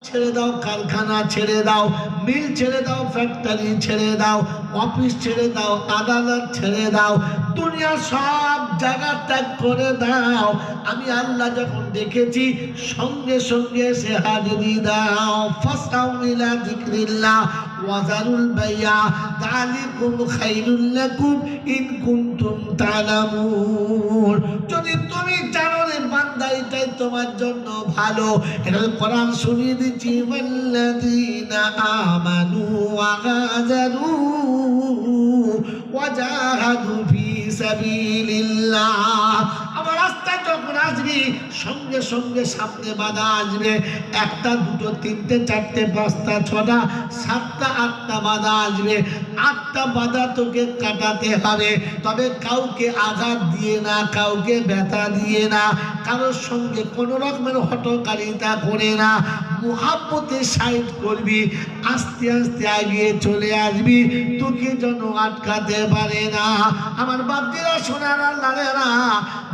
ছেড়ে দাও, কারখানা ছেড়ে দাও, মিল ছেড়ে দাও, ফ্যাক্টরি ছেড়ে দাও, অফিস ছেড়ে দাও, আদালত ছেড়ে দাও, দুনিয়া সব জায়গা ত্যাগ করে দাও। আমি আল্লাহ যখন দেখেছি সঙ্গে সঙ্গে সে হাজিরি দাও। ফাসতাউ ইলা যিকরিল্লাহ ওয়া যারুল বাইয়া যালিকুম খায়রুল লাকুম ইন কুনতুম তা'লামুন। যদি তুমি জানো রে বান্দা এটাই তোমার জন্য ভালো। এটা কোরআন শুনিয়ে দিচ্ছি, ওয়াল্লাযীনা আমানু ওয়া হাজারু ওয়া জাহাদু ফি সাবিলিল্লাহ। আমার রাস্তায় যখন আসবি সঙ্গে সঙ্গে সামনে বাধা আসবে, একটা দুটো তিনটে চারটে পাঁচটা ছটা সাতটা আটটা বাধা আসবে। আটটা বাধা তোকে কাটাতে হবে, তবে কাউকে আঘাত দিয়ে না, কাউকে ব্যথা দিয়ে না, কারোর সঙ্গে কোনো রকমের হঠকারিতা করে না, মুহাব্বতে সাইড করবি, আস্তে আস্তে এগিয়ে চলে আসবি, তোকে যেন আটকাতে পারে না। আমার বাপজিরা শোনার লাগে না,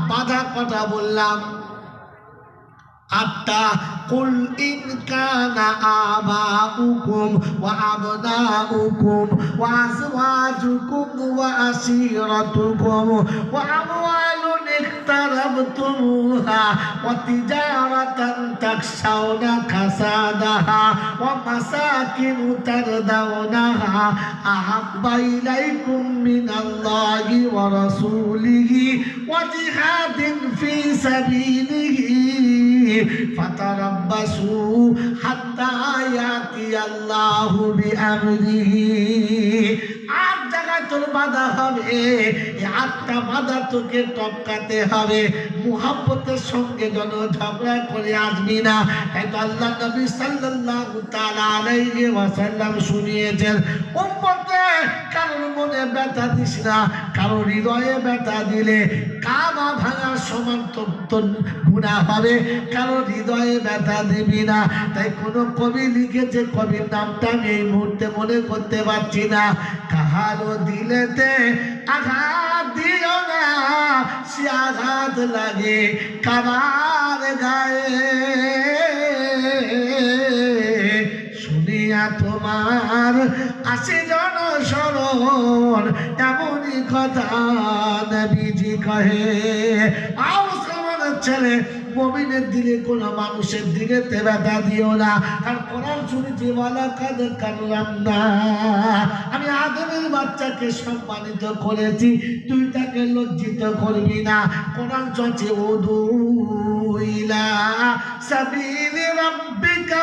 বাধা কটা বললাম? আটটা। কুল ইন কানা আবাউকুম ওয়া আবনাউকুম ওয়া আজওয়াজুকুম ওয়া আসীরাতুকুম ওয়া আমওয়ালুন ইখতারাবতুমুহা ওয়া তিজারাতান তাখশাউনা কাসাদাহা ওয়া মাসাকিনু তারদাউনাহা আহাব্বা ইলাইকুম মিনাল্লাহি ওয়া রাসূলিহি ওয়া জিহাদিন ফি সাবিলিহি ফাতারাব্বাসু হাত্তা ইয়াতিয়াল্লাহু বিআমরিহি। আট জায়গায় তোর বাধা হবে, এই আটটা বাধা তোকে টপকাতে হবে। মুহাব্বতের সঙ্গে যেন ঝগড়া করে আসবি না। তাই তো আল্লাহ নবী সাল্লাল্লাহু তাআলা আলাইহি ওয়াসাল্লাম শুনিয়েছেন, উম্মতে কারোর মনে ব্যথা দিস না, কারোর হৃদয়ে ব্যথা দিলে কাবা ভাঙার সমান তোর গুনাহ হবে। কারোর হৃদয়ে ব্যথা দিবি না। তাই কোনো কবি লিখেছে, কবির নামটা আমি এই মুহূর্তে মনে করতে পারছি না, কাহারও দিলেতে আঘাত দিও না, সে আঘাত লাগে কাবার গায়ে। শুনিয়া তোমার আসে জনশরণ, এমনই কথা নবীজি কহে। আও মুসলমানের ছেলে, মুমিনের দিলে কোন মানুষের দিলে ব্যথা দিও না। কারণ কোরআন শুনেছি, ওয়ালাকাদ কাররামনা, আমি আদমের বাচ্চাকে সম্মানিত করেছি, তুই তাকে লজ্জিত করবি না। কোরআন চলছে, উদু ইলা সাবিলি রাব্বিকা।